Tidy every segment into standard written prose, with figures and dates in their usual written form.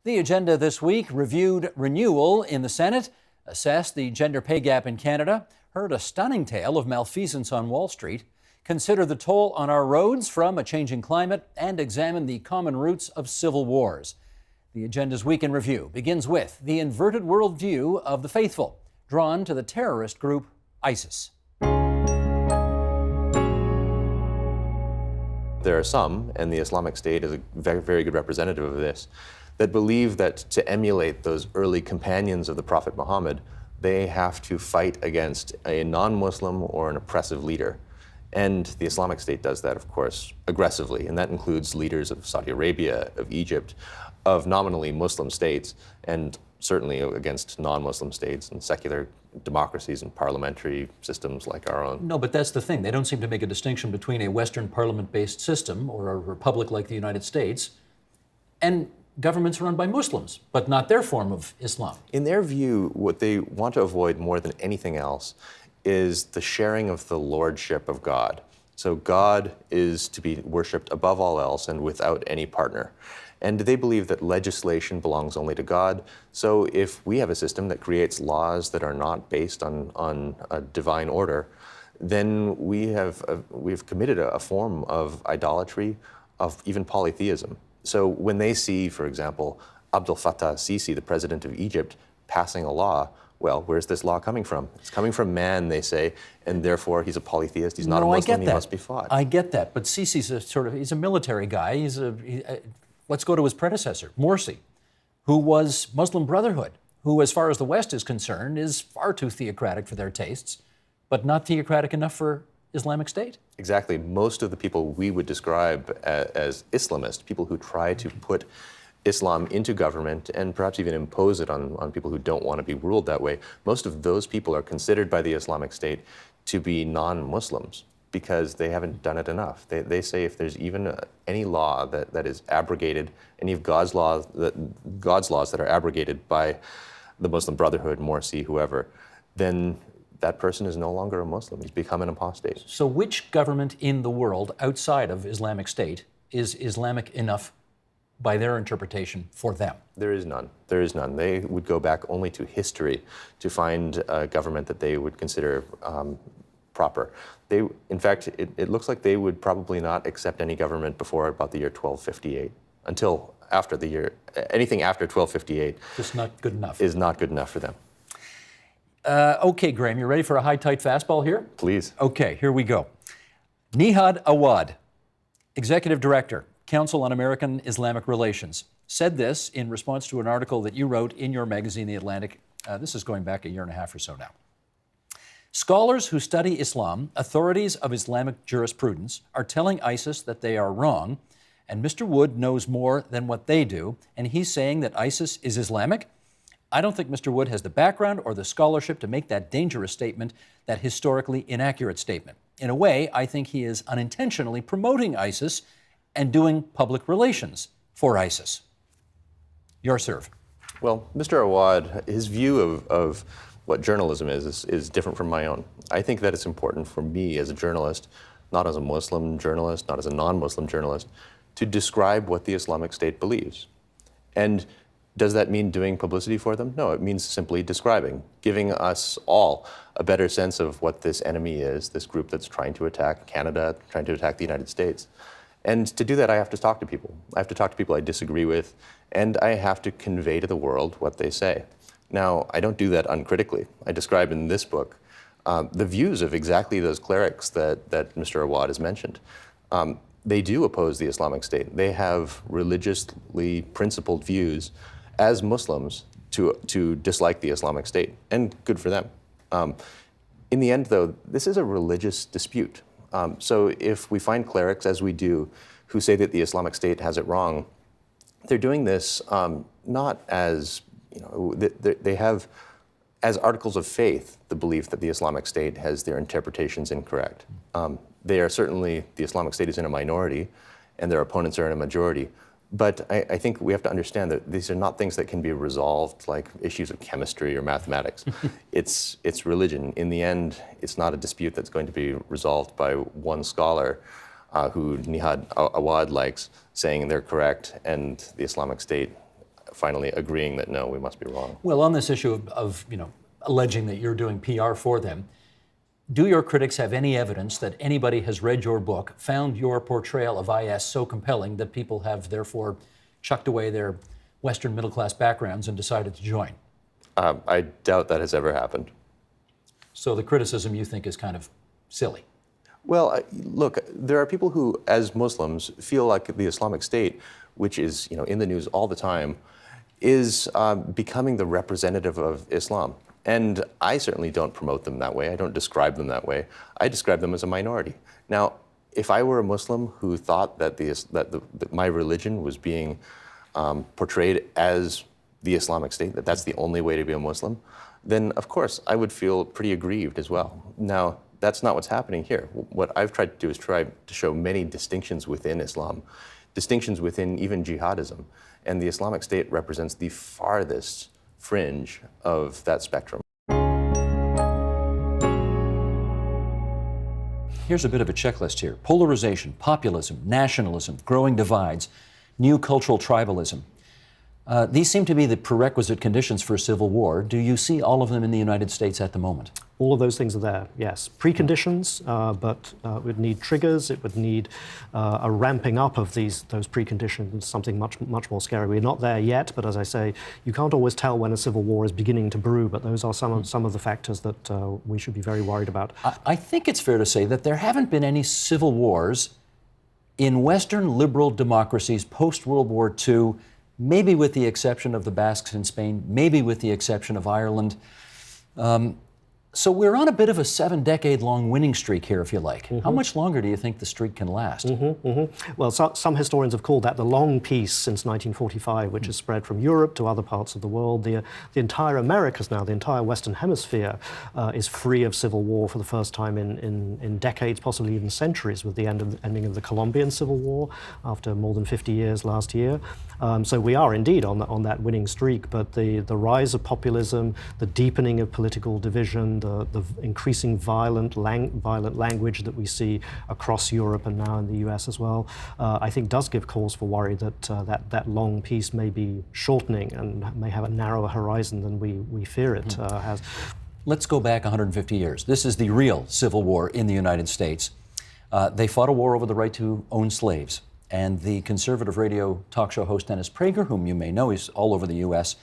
The agenda this week reviewed renewal in the Senate, assessed the gender pay gap in Canada, heard a stunning tale of malfeasance on Wall Street, considered the toll on our roads from a changing climate, and examined the common roots of civil wars. The agenda's week in review begins with the inverted worldview of the faithful, drawn to the terrorist group ISIS. There are some, and the Islamic State is a very, very good representative of this, that believe that to emulate those early companions of the Prophet Muhammad, they have to fight against a non-Muslim or an oppressive leader. And the Islamic State does that, of course, aggressively, and that includes leaders of Saudi Arabia, of Egypt, of nominally Muslim states, and certainly against non-Muslim states and secular democracies and parliamentary systems like our own. No, but that's the thing. They don't seem to make a distinction between a Western parliament-based system or a republic like the United States and governments run by Muslims, but not their form of Islam. In their view, what they want to avoid more than anything else is the sharing of the lordship of God. So God is to be worshipped above all else and without any partner. And they believe that legislation belongs only to God. So if we have a system that creates laws that are not based on a divine order, then we've committed a form of idolatry, of even polytheism. So when they see, for example, Abdel Fattah Sisi, the president of Egypt, passing a law, well, where's this law coming from? It's coming from man, they say, and therefore he's a polytheist. He's not a Muslim. He must be fought. I get that, but Sisi's he's a military guy. Let's go to his predecessor, Morsi, who was Muslim Brotherhood, who, as far as the West is concerned, is far too theocratic for their tastes, but not theocratic enough for Islamic State. Exactly. Most of the people we would describe as Islamist, people who try to put Islam into government and perhaps even impose it on people who don't want to be ruled that way, most of those people are considered by the Islamic State to be non-Muslims because they haven't done it enough. They say if there's even any law that is abrogated, any of God's laws that are abrogated by the Muslim Brotherhood, Morsi, whoever, then that person is no longer a Muslim. He's become an apostate. So which government in the world outside of Islamic State is Islamic enough by their interpretation for them? There is none. There is none. They would go back only to history to find a government that they would consider proper. In fact, it looks like they would probably not accept any government before about the year 1258, until after the year, anything after 1258 just not good enough. Is not good enough for them. Okay, Graham, you ready for a high-tight fastball here? Please. Okay, here we go. Nihad Awad, Executive Director, Council on American Islamic Relations, said this in response to an article that you wrote in your magazine, The Atlantic. This is going back a year and a half or so now. Scholars who study Islam, authorities of Islamic jurisprudence, are telling ISIS that they are wrong, and Mr. Wood knows more than what they do, and he's saying that ISIS is Islamic. I don't think Mr. Wood has the background or the scholarship to make that dangerous statement, that historically inaccurate statement. In a way, I think he is unintentionally promoting ISIS and doing public relations for ISIS. Your serve. Well, Mr. Awad, his view of what journalism is different from my own. I think that it's important for me as a journalist, not as a Muslim journalist, not as a non-Muslim journalist, to describe what the Islamic State believes. And does that mean doing publicity for them? No, it means simply describing, giving us all a better sense of what this enemy is, this group that's trying to attack Canada, trying to attack the United States. And to do that, I have to talk to people. I have to talk to people I disagree with, and I have to convey to the world what they say. Now, I don't do that uncritically. I describe in this book the views of exactly those clerics that Mr. Awad has mentioned. They do oppose the Islamic State. They have religiously principled views as Muslims to dislike the Islamic State, and good for them. In the end, though, this is a religious dispute. So if we find clerics, as we do, who say that the Islamic State has it wrong, they're doing this not as, they have as articles of faith the belief that the Islamic State has their interpretations incorrect. They are certainly, the Islamic State is in a minority and their opponents are in a majority. But I think we have to understand that these are not things that can be resolved like issues of chemistry or mathematics. It's religion. In the end, it's not a dispute that's going to be resolved by one scholar who Nihad Awad likes, saying they're correct and the Islamic State finally agreeing that no, we must be wrong. Well, on this issue of alleging that you're doing PR for them, do your critics have any evidence that anybody has read your book, found your portrayal of IS so compelling that people have therefore chucked away their Western middle-class backgrounds and decided to join? I doubt that has ever happened. So the criticism you think is kind of silly? Well, look, there are people who, as Muslims, feel like the Islamic State, which is in the news all the time, is becoming the representative of Islam. And I certainly don't promote them that way. I don't describe them that way. I describe them as a minority. Now, if I were a Muslim who thought that my religion was being portrayed as the Islamic State, that that's the only way to be a Muslim, then of course I would feel pretty aggrieved as well. Now, that's not what's happening here. What I've tried to do is try to show many distinctions within Islam, distinctions within even jihadism. And the Islamic State represents the farthest fringe of that spectrum. Here's a bit of a checklist here. Polarization, populism, nationalism, growing divides, new cultural tribalism. These seem to be the prerequisite conditions for a civil war. Do you see all of them in the United States at the moment? All of those things are there, yes. Preconditions, but it would need triggers. It would need a ramping up of those preconditions, something much more scary. We're not there yet, but as I say, you can't always tell when a civil war is beginning to brew, but those are some of the factors that we should be very worried about. I think it's fair to say that there haven't been any civil wars in Western liberal democracies post-World War II, maybe with the exception of the Basques in Spain, maybe with the exception of Ireland. So we're on a bit of a 7-decade-long winning streak here, if you like. How much longer do you think the streak can last? Well, some historians have called that the long peace since 1945, which has spread from Europe to other parts of the world. The entire Americas now, the entire Western Hemisphere, is free of civil war for the first time in decades, possibly even centuries, with the ending of the Colombian Civil War after more than 50 years last year. So we are indeed on that winning streak, but the rise of populism, the deepening of political division, the increasing violent language that we see across Europe and now in the US as well, I think does give cause for worry that that long peace may be shortening and may have a narrower horizon than we fear it has. Let's go back 150 years. This is the real Civil War in the United States. They fought a war over the right to own slaves. And the conservative radio talk show host Dennis Prager, whom you may know, he's all over the U.S.,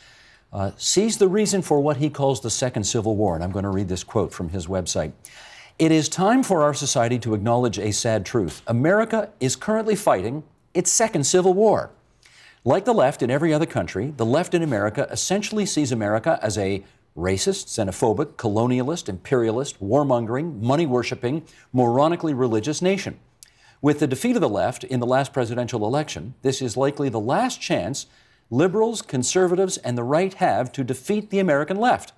sees the reason for what he calls the Second Civil War. And I'm going to read this quote from his website. "It is time for our society to acknowledge a sad truth. America is currently fighting its second Civil War. Like the left in every other country, the left in America essentially sees America as a racist, xenophobic, colonialist, imperialist, warmongering, money-worshipping, moronically religious nation. With the defeat of the left in the last presidential election, this is likely the last chance liberals, conservatives, and the right have to defeat the American left.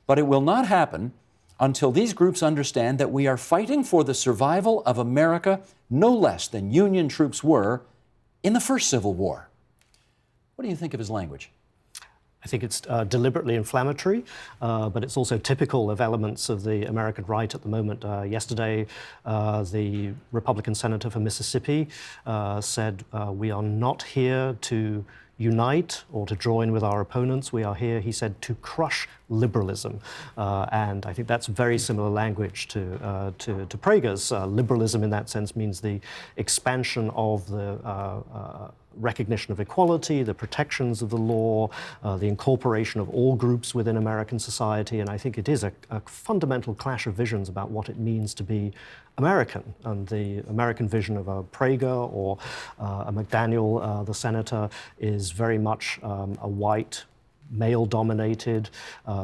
But it will not happen until these groups understand that we are fighting for the survival of America no less than Union troops were in the first Civil War." What do you think of his language? I think it's deliberately inflammatory, but it's also typical of elements of the American right at the moment. Yesterday, the Republican senator from Mississippi said, "We are not here to unite or to join with our opponents. We are here," he said, "to crush liberalism." And I think that's very similar language to Prager's. Liberalism in that sense means the expansion of the recognition of equality, the protections of the law, the incorporation of all groups within American society. And I think it is a fundamental clash of visions about what it means to be American. And the American vision of a Prager or a McDaniel, the senator, is very much a white, male-dominated,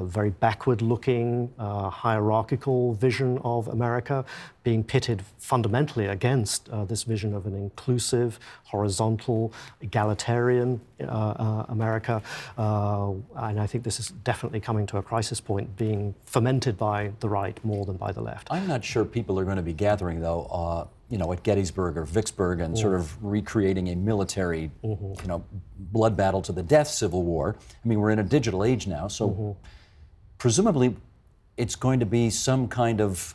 very backward-looking, hierarchical vision of America, being pitted fundamentally against this vision of an inclusive, horizontal, egalitarian America. And I think this is definitely coming to a crisis point, being fomented by the right more than by the left. I'm not sure people are going to be gathering, though, at Gettysburg or Vicksburg and sort of recreating a military, blood battle to the death Civil War. I mean, we're in a digital age now, so presumably it's going to be some kind of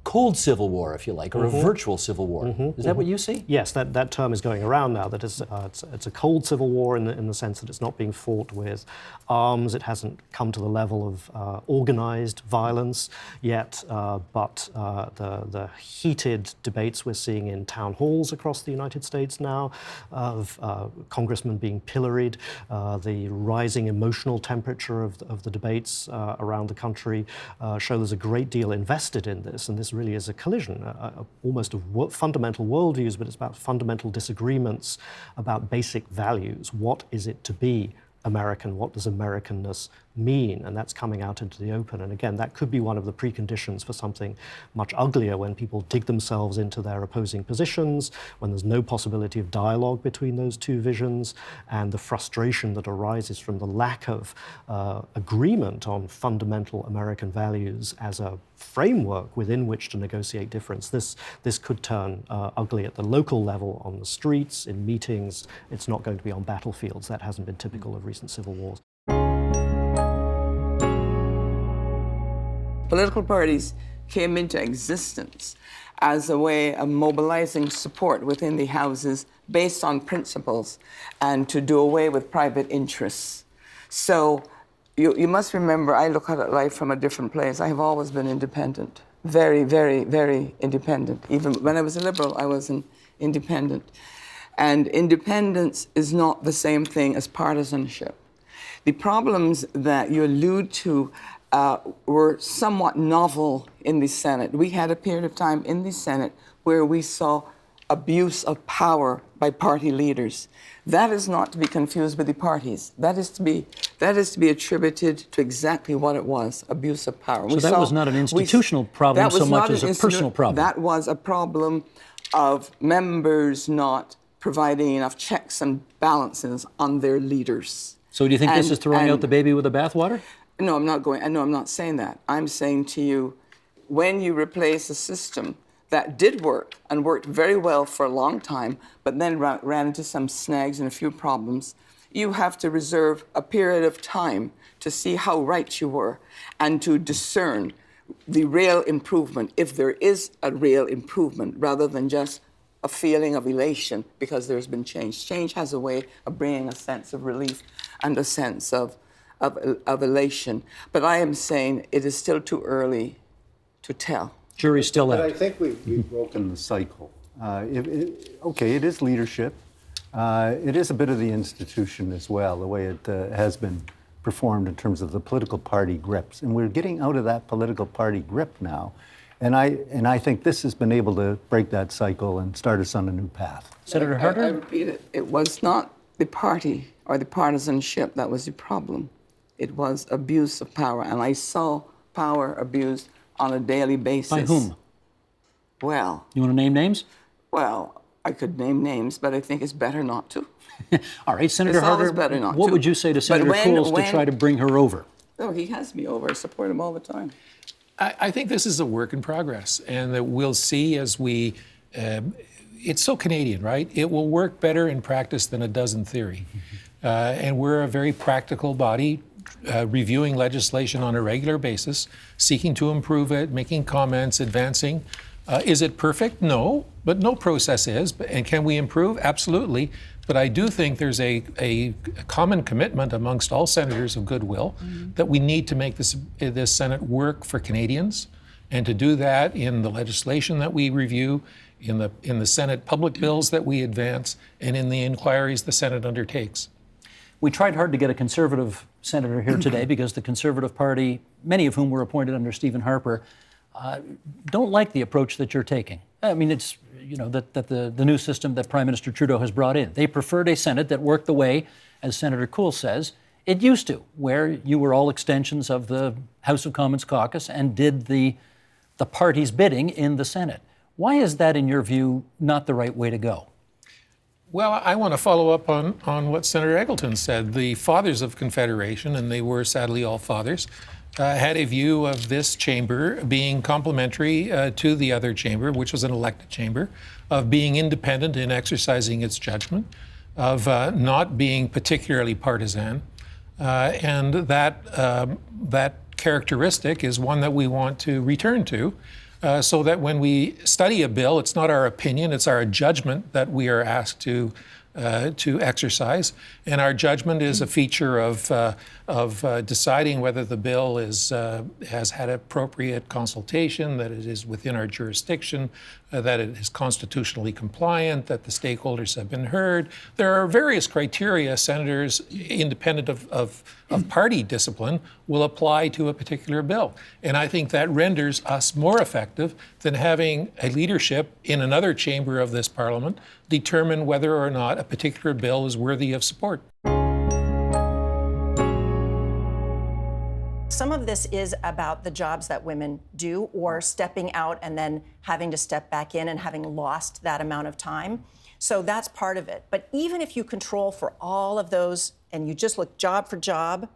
cold civil war, if you like, or a virtual civil war. Is that what you see? Yes, that term is going around now. That it's a cold civil war in the sense that it's not being fought with arms. It hasn't come to the level of organized violence yet, but the heated debates we're seeing in town halls across the United States now, of congressmen being pilloried, the rising emotional temperature of the debates around the country show there's a great deal invested in this, and this really is a collision, almost of fundamental worldviews, but it's about fundamental disagreements about basic values. What is it to be American? What does Americanness mean? And that's coming out into the open. And again, that could be one of the preconditions for something much uglier, when people dig themselves into their opposing positions, when there's no possibility of dialogue between those two visions, and the frustration that arises from the lack of agreement on fundamental American values as a framework within which to negotiate difference. This could turn ugly at the local level, on the streets, in meetings. It's not going to be on battlefields. That hasn't been typical of recent civil wars. Political parties came into existence as a way of mobilizing support within the houses based on principles and to do away with private interests. So you must remember, I look at life from a different place. I have always been independent, very, very, very independent. Even when I was a liberal, I was an independent. And independence is not the same thing as partisanship. The problems that you allude to were somewhat novel in the Senate. We had a period of time in the Senate where we saw abuse of power by party leaders. That is not to be confused with the parties. That is to be attributed to exactly what it was, abuse of power. So that was not an institutional problem so much as a personal problem. That was a problem of members not providing enough checks and balances on their leaders. So do you think this is throwing out the baby with the bathwater? No, I'm not saying that. I'm saying to you, when you replace a system that did work and worked very well for a long time, but then ran into some snags and a few problems, you have to reserve a period of time to see how right you were and to discern the real improvement, if there is a real improvement, rather than just a feeling of elation because there's been change. Change has a way of bringing a sense of relief and a sense of elation. But I am saying it is still too early to tell. Jury's still out. But I think we've broken the cycle. Okay, it is leadership. It is a bit of the institution as well, the way it has been performed in terms of the political party grips. And we're getting out of that political party grip now. And I think this has been able to break that cycle and start us on a new path. Senator Harder? I repeat it. It was not the party or the partisanship that was the problem. It was abuse of power. And I saw power abused on a daily basis. By whom? Well. You want to name names? Well, I could name names, but I think it's better not to. All right, Senator It's always Harder, better not what to. would you say to Senator Cools to try to bring her over? Oh, he has me over. I support him all the time. I think this is a work in progress, and that we'll see as we, it's so Canadian, right? It will work better in practice than it does in theory. And we're a very practical body, reviewing legislation on a regular basis, seeking to improve it, making comments, advancing. Is it perfect? No, but no process is. And can we improve? Absolutely. But I do think there's a common commitment amongst all senators of goodwill that we need to make this Senate work for Canadians, and to do that in the legislation that we review, in the Senate public bills that we advance, and in the inquiries the Senate undertakes. We tried hard to get a Conservative senator here today because the Conservative Party, many of whom were appointed under Stephen Harper, don't like the approach that you're taking. I mean, it's, that the new system that Prime Minister Trudeau has brought in. They preferred a Senate that worked the way, as Senator Cool says, it used to, where you were all extensions of the House of Commons caucus and did the party's bidding in the Senate. Why is that, in your view, not the right way to go? Well, I want to follow up on what Senator Eggleton said. The fathers of Confederation, and they were sadly all fathers, had a view of this chamber being complementary to the other chamber, which was an elected chamber, of being independent in exercising its judgment, of not being particularly partisan. And that characteristic is one that we want to return to so that when we study a bill, it's not our opinion, it's our judgment that we are asked to exercise, and our judgment is a feature of deciding whether the bill has had appropriate consultation, that it is within our jurisdiction, that it is constitutionally compliant, that the stakeholders have been heard. There are various criteria senators, independent of party discipline, will apply to a particular bill. And I think that renders us more effective than having a leadership in another chamber of this Parliament determine whether or not a particular bill is worthy of support. Some of this is about the jobs that women do, or stepping out and then having to step back in and having lost that amount of time. So that's part of it. But even if you control for all of those and you just look job for job,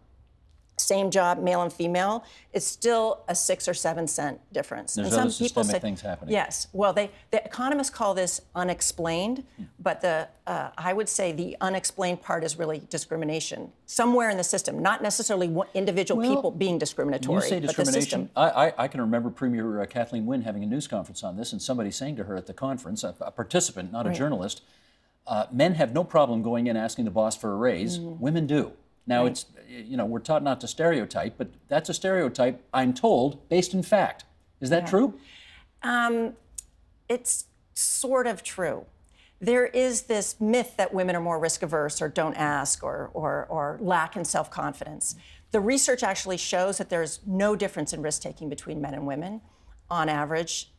same job, male and female, it's still a 6 or 7 cent difference. There's and some other people systemic say, things happening. Yes. Well, the economists call this unexplained, but I would say the unexplained part is really discrimination somewhere in the system, not necessarily individual people being discriminatory. You say but the discrimination. system. I can remember Premier Kathleen Wynne having a news conference on this, and somebody saying to her at the conference, a participant, not a journalist, men have no problem going in asking the boss for a raise. Women do. Now, it's, we're taught not to stereotype, but that's a stereotype, I'm told, based in fact. Is that true? It's sort of true. There is this myth that women are more risk averse or don't ask or lack in self-confidence. The research actually shows that there's no difference in risk taking between men and women. On average,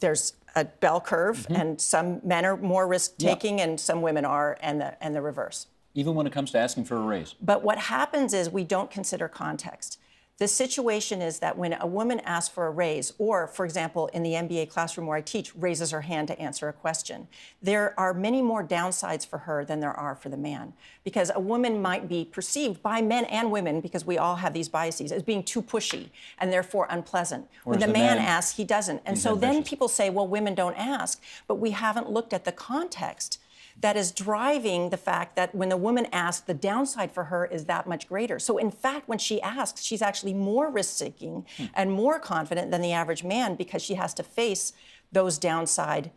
there's a bell curve, and some men are more risk taking and some women are, and the reverse. Even when it comes to asking for a raise. But what happens is we don't consider context. The situation is that when a woman asks for a raise, or, for example, in the MBA classroom where I teach, raises her hand to answer a question, there are many more downsides for her than there are for the man. Because a woman might be perceived by men and women, because we all have these biases, as being too pushy and therefore unpleasant. Whereas when the the man man, asks, he doesn't. And so then people say, well, women don't ask, but we haven't looked at the context that is driving the fact that when the woman asks, the downside for her is that much greater. So in fact, when she asks, she's actually more risk-seeking and more confident than the average man, because she has to face those downside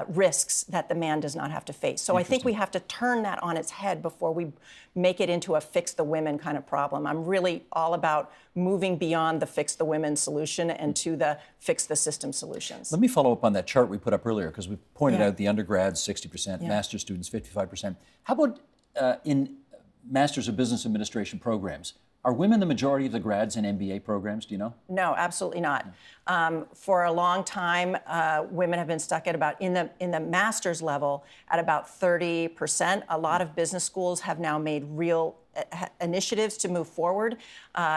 risks that the man does not have to face. So I think we have to turn that on its head before we make it into a fix the women kind of problem. I'm really all about moving beyond the fix the women solution and to the fix the system solutions. Let me follow up on that chart we put up earlier, because we pointed out the undergrads 60%, master's students 55%. How about in Masters of Business Administration programs? Are women the majority of the grads in MBA programs, do you know? No, absolutely not. For a long time, women have been stuck at about, in the master's level, at about 30%. A lot of business schools have now made real initiatives to move forward.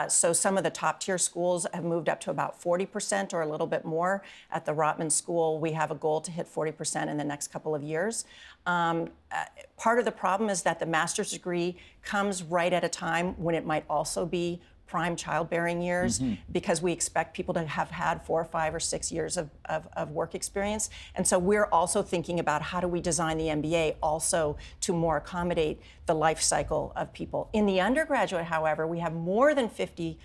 So some of the top tier schools have moved up to about 40% or a little bit more. At the Rotman School, we have a goal to hit 40% in the next couple of years. Part of the problem is that the master's degree comes right at a time when it might also be prime childbearing years, because we expect people to have had 4 or 5 or 6 years of work experience. And so we're also thinking about how do we design the MBA also to more accommodate the life cycle of people. In the undergraduate, however, we have more than 50%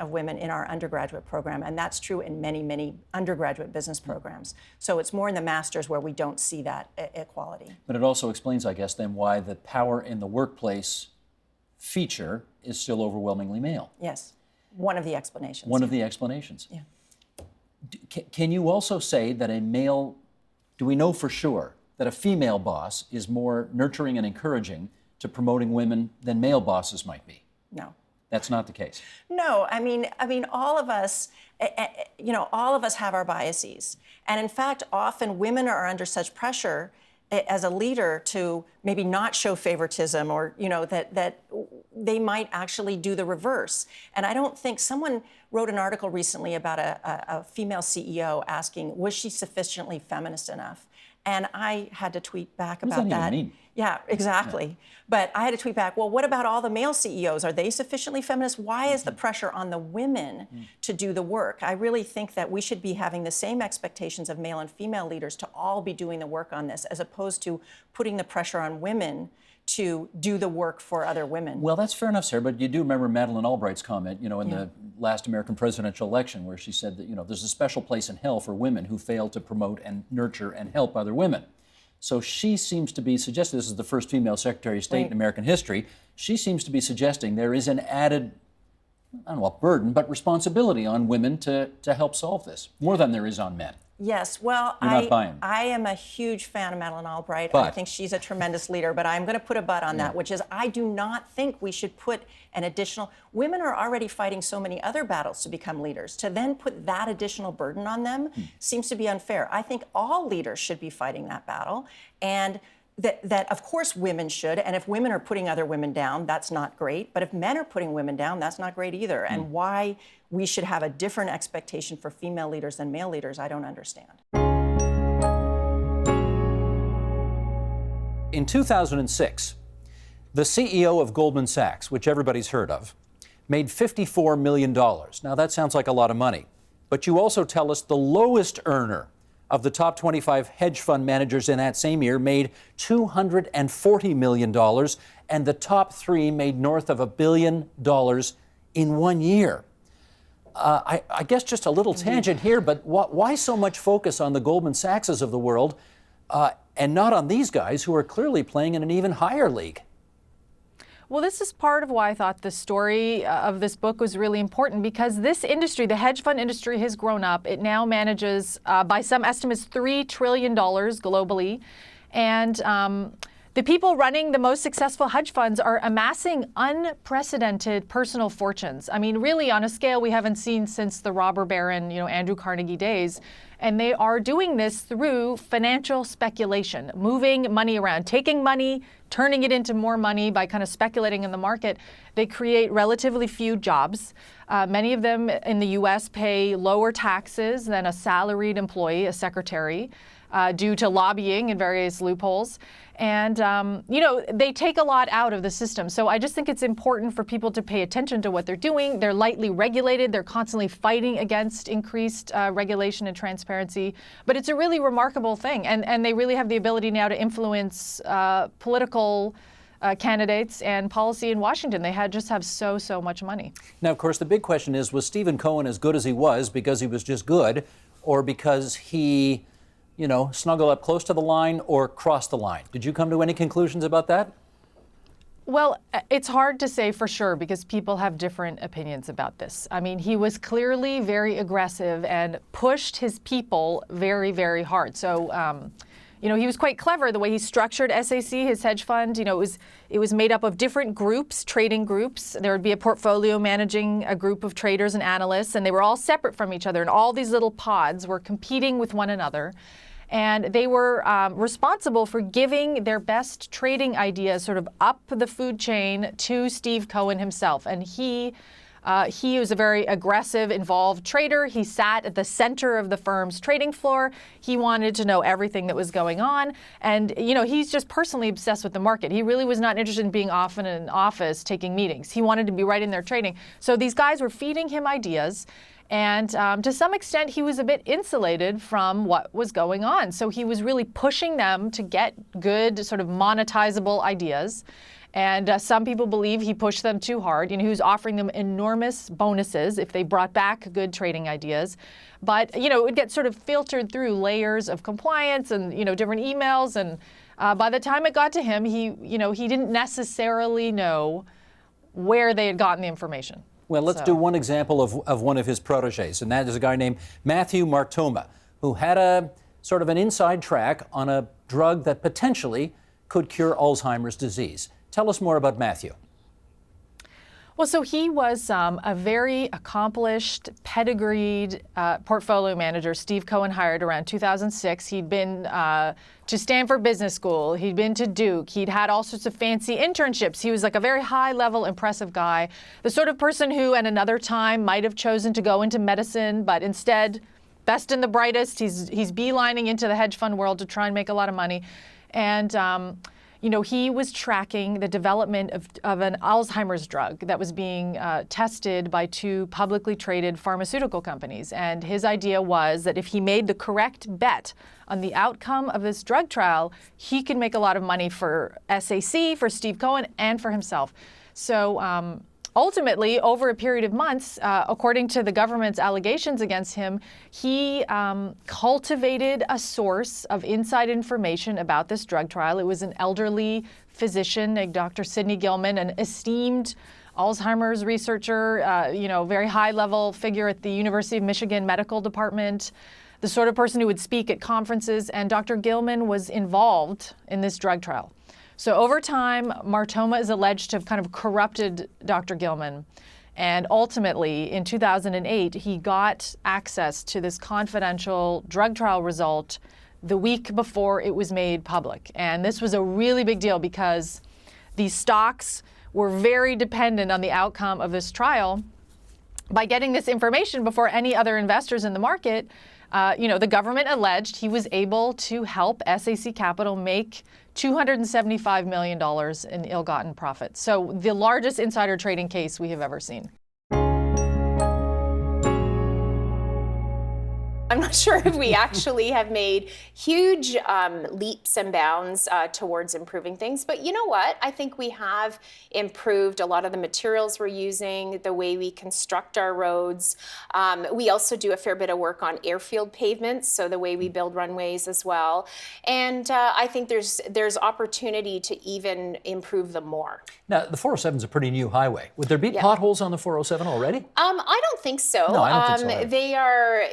of women in our undergraduate program, and that's true in many, many undergraduate business programs. So it's more in the master's where we don't see that equality. But it also explains, I guess, then why the power in the workplace feature is still overwhelmingly male. Yes, one of the explanations. One of the explanations. Yeah. Can you also say that do we know for sure that a female boss is more nurturing and encouraging to promoting women than male bosses might be? No. That's not the case. No, I mean, all of us, all of us have our biases. And in fact, often women are under such pressure as a leader to maybe not show favoritism, or that they might actually do the reverse. And I don't think, someone wrote an article recently about a female CEO asking, was she sufficiently feminist enough? And I had to tweet back about What does that that. even mean? Yeah, exactly. Yeah. But I had to tweet back, well, what about all the male CEOs? Are they sufficiently feminist? Why is the pressure on the women to do the work? I really think that we should be having the same expectations of male and female leaders to all be doing the work on this, as opposed to putting the pressure on women to do the work for other women. Well, that's fair enough, Sarah, but you do remember Madeleine Albright's comment, in the last American presidential election, where she said that, there's a special place in hell for women who fail to promote and nurture and help other women. So she seems to be suggesting, this is the first female Secretary of State in American history, she seems to be suggesting there is an added, I don't know what burden, but responsibility on women to help solve this, more than there is on men. Yes, well, You're not buying. I am a huge fan of Madeleine Albright. I But- think she's a tremendous leader, but I'm going to put a but on that, which is I do not think we should put an additional, women are already fighting so many other battles to become leaders. To then put that additional burden on them seems to be unfair. I think all leaders should be fighting that battle, and that of course women should, and if women are putting other women down, that's not great, but if men are putting women down, that's not great either. And why we should have a different expectation for female leaders than male leaders, I don't understand. In 2006, the CEO of Goldman Sachs, which everybody's heard of, made $54 million. Now that sounds like a lot of money, but you also tell us the lowest earner of the top 25 hedge fund managers in that same year made $240 million, and the top 3 made north of $1 billion in 1 year. I guess just a little tangent here, but why so much focus on the Goldman Sachses of the world and not on these guys who are clearly playing in an even higher league? Well, this is part of why I thought the story of this book was really important, because this industry, the hedge fund industry, has grown up. It now manages, by some estimates, $3 trillion globally. And the people running the most successful hedge funds are amassing unprecedented personal fortunes. I mean, really on a scale we haven't seen since the robber baron, Andrew Carnegie days. And they are doing this through financial speculation, moving money around, taking money, turning it into more money by kind of speculating in the market. They create relatively few jobs. Many of them in the U.S. pay lower taxes than a salaried employee, a secretary, due to lobbying and various loopholes. And, they take a lot out of the system. So I just think it's important for people to pay attention to what they're doing. They're lightly regulated. They're constantly fighting against increased regulation and transparency. But it's a really remarkable thing. And they really have the ability now to influence political candidates and policy in Washington. They just have so much money. Now, of course, the big question is, was Stephen Cohen as good as he was because he was just good, or because he snuggle up close to the line or cross the line? Did you come to any conclusions about that? Well, it's hard to say for sure because people have different opinions about this. I mean, he was clearly very aggressive and pushed his people very, very hard. So, he was quite clever the way he structured SAC, his hedge fund. It was made up of different groups, trading groups. There would be a portfolio managing a group of traders and analysts, and they were all separate from each other. And all these little pods were competing with one another. And they were responsible for giving their best trading ideas sort of up the food chain to Steve Cohen himself. And he was a very aggressive, involved trader. He sat at the center of the firm's trading floor. He wanted to know everything that was going on. And, he's just personally obsessed with the market. He really was not interested in being off in an office taking meetings. He wanted to be right in there trading. So these guys were feeding him ideas. And to some extent, he was a bit insulated from what was going on. So he was really pushing them to get good, sort of monetizable ideas. And some people believe he pushed them too hard. He was offering them enormous bonuses if they brought back good trading ideas. But, it would get sort of filtered through layers of compliance and, different emails. And by the time it got to him, he didn't necessarily know where they had gotten the information. Well, let's do one example of one of his proteges, and that is a guy named Matthew Martoma, who had a sort of an inside track on a drug that potentially could cure Alzheimer's disease. Tell us more about Matthew. Well, so he was a very accomplished, pedigreed portfolio manager Steve Cohen hired around 2006. He'd been to Stanford Business School. He'd been to Duke. He'd had all sorts of fancy internships. He was like a very high-level, impressive guy, the sort of person who at another time might have chosen to go into medicine, but instead, best and the brightest, he's beelining into the hedge fund world to try and make a lot of money. And he was tracking the development of an Alzheimer's drug that was being tested by 2 publicly traded pharmaceutical companies. And his idea was that if he made the correct bet on the outcome of this drug trial, he could make a lot of money for SAC, for Steve Cohen, and for himself. So ultimately, over a period of months, according to the government's allegations against him, he cultivated a source of inside information about this drug trial. It was an elderly physician, Dr. Sidney Gilman, an esteemed Alzheimer's researcher, very high-level figure at the University of Michigan Medical Department, the sort of person who would speak at conferences, and Dr. Gilman was involved in this drug trial. So over time, Martoma is alleged to have kind of corrupted Dr. Gilman. And ultimately, in 2008, he got access to this confidential drug trial result the week before it was made public. And this was a really big deal because these stocks were very dependent on the outcome of this trial. By getting this information before any other investors in the market, the government alleged he was able to help SAC Capital make $275 million in ill-gotten profits. So the largest insider trading case we have ever seen. I'm not sure if we actually have made huge leaps and bounds towards improving things, but you know what? I think we have improved a lot of the materials we're using, the way we construct our roads. We also do a fair bit of work on airfield pavements, so the way we build runways as well. And I think there's opportunity to even improve them more. Now, the 407 is a pretty new highway. Would there be potholes on the 407 already? I don't think so. No, I don't think so either. They are,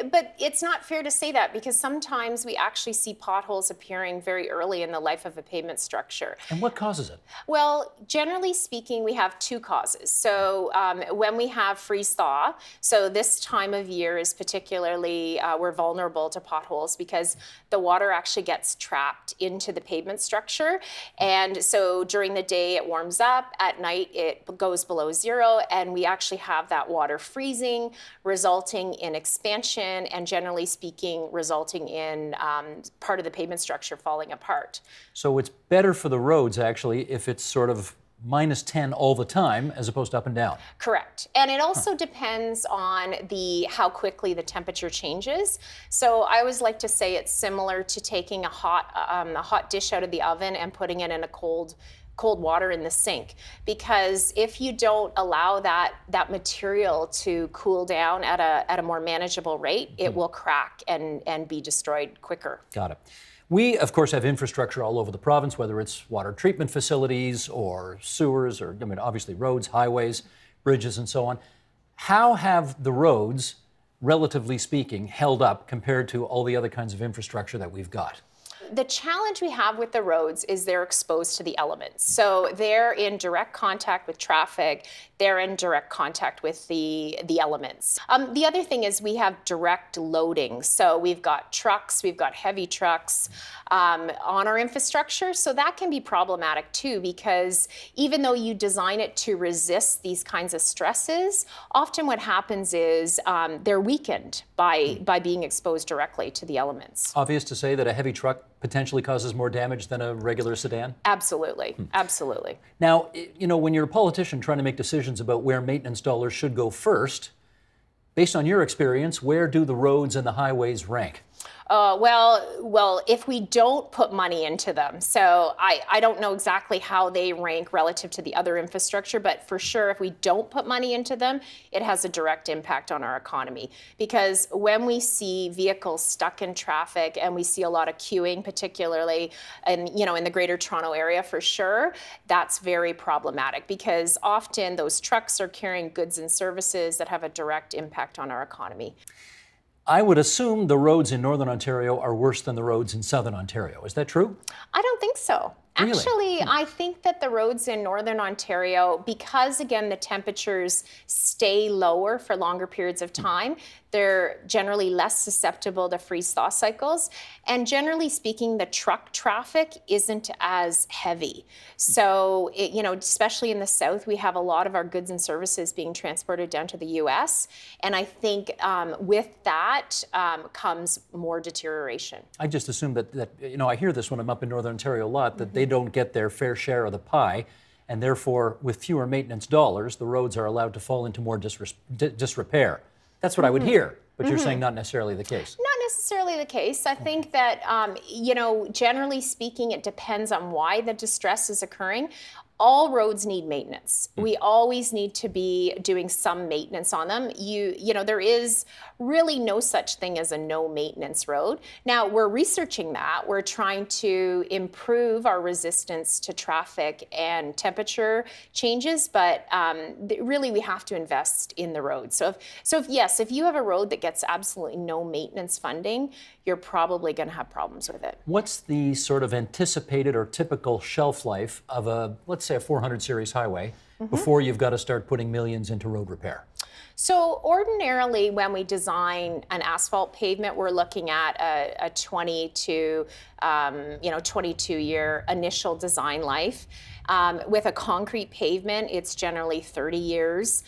but it's not fair to say that because sometimes we actually see potholes appearing very early in the life of a pavement structure. And what causes it? Well, generally speaking, we have 2 causes. So when we have freeze-thaw, so this time of year is particularly, we're vulnerable to potholes because the water actually gets trapped into the pavement structure. And so during the day it warms up, at night it goes below 0, and we actually have that water freezing, resulting in expansion and generally speaking, resulting in part of the pavement structure falling apart. So it's better for the roads, actually, if it's sort of -10 all the time as opposed to up and down. Correct. And it also depends on how quickly the temperature changes. So I always like to say it's similar to taking a hot dish out of the oven and putting it in a cold water in the sink, because if you don't allow that material to cool down at a more manageable rate, it will crack and be destroyed quicker. Got it. We, of course, have infrastructure all over the province, whether it's water treatment facilities or sewers or, obviously roads, highways, bridges, and so on. How have the roads, relatively speaking, held up compared to all the other kinds of infrastructure that we've got? The challenge we have with the roads is they're exposed to the elements. So they're in direct contact with traffic, they're in direct contact with the elements. The other thing is we have direct loading. So we've got trucks, we've got heavy trucks on our infrastructure. So that can be problematic too, because even though you design it to resist these kinds of stresses, often what happens is they're weakened by being exposed directly to the elements. Obvious to say that a heavy truck potentially causes more damage than a regular sedan? Absolutely, absolutely. Now, when you're a politician trying to make decisions about where maintenance dollars should go first, based on your experience, where do the roads and the highways rank? Well, if we don't put money into them, so I don't know exactly how they rank relative to the other infrastructure, but for sure, if we don't put money into them, it has a direct impact on our economy. Because when we see vehicles stuck in traffic and we see a lot of queuing, particularly in the Greater Toronto area for sure, that's very problematic because often those trucks are carrying goods and services that have a direct impact on our economy. I would assume the roads in Northern Ontario are worse than the roads in Southern Ontario. Is that true? I don't think so. Really? Actually, I think that the roads in Northern Ontario, because again, the temperatures stay lower for longer periods of time, They're generally less susceptible to freeze-thaw cycles. And generally speaking, the truck traffic isn't as heavy. So, especially in the South, we have a lot of our goods and services being transported down to the U.S. And I think with that comes more deterioration. I just assume that I hear this when I'm up in Northern Ontario a lot, that they don't get their fair share of the pie, and therefore, with fewer maintenance dollars, the roads are allowed to fall into more disrepair. That's what I would hear, but you're saying not necessarily the case. Not necessarily the case. I think that, generally speaking, it depends on why the distress is occurring. All roads need maintenance. We always need to be doing some maintenance on them. There is really no such thing as a no maintenance road. Now, we're researching that. We're trying to improve our resistance to traffic and temperature changes, but really we have to invest in the road. So if you have a road that gets absolutely no maintenance funding, you're probably going to have problems with it. What's the sort of anticipated or typical shelf life of let's say a 400 series highway before you've got to start putting millions into road repair? So ordinarily, when we design an asphalt pavement, we're looking at a 20 to 22-year initial design life. With a concrete pavement, it's generally 30 years.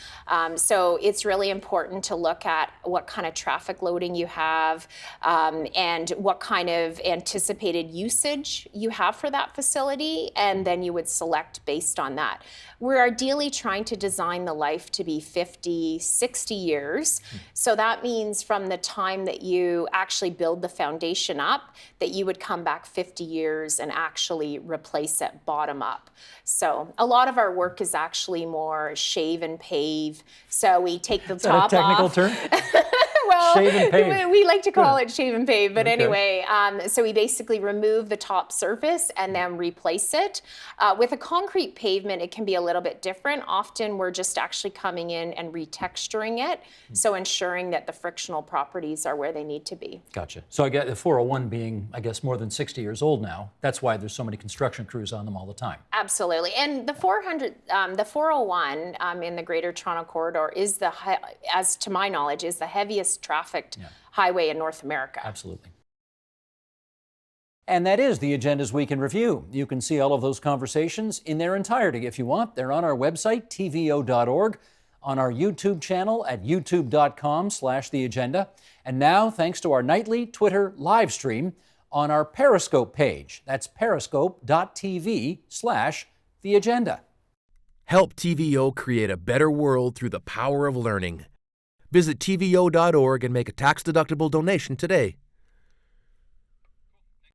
So it's really important to look at what kind of traffic loading you have and what kind of anticipated usage you have for that facility, and then you would select based on that. We're ideally trying to design the life to be 50, 60 years. So that means from the time that you actually build the foundation up, that you would come back 50 years and actually replace it bottom up. So a lot of our work is actually more shave and pave. So we take the top off. Is that a technical term? Well, shave and pave. We like to call it shave and pave, but Okay. anyway, so we basically remove the top surface and then replace it. With a concrete pavement, it can be a little bit different. Often we're just actually coming in and retexturing it, so ensuring that the frictional properties are where they need to be. Gotcha. So I get the 401 being, I guess, more than 60 years old now. That's why there's so many construction crews on them all the time. Absolutely, and the 401 in the Greater Toronto Corridor is as to my knowledge, is the heaviest trafficked highway in North America. Absolutely. And that is the Agenda's Week in Review. You can see all of those conversations in their entirety if you want. They're on our website, tvo.org, on our YouTube channel at youtube.com/theagenda. And now, thanks to our nightly Twitter live stream on our Periscope page. That's periscope.tv/theagenda. Help TVO create a better world through the power of learning. Visit tvo.org and make a tax-deductible donation today.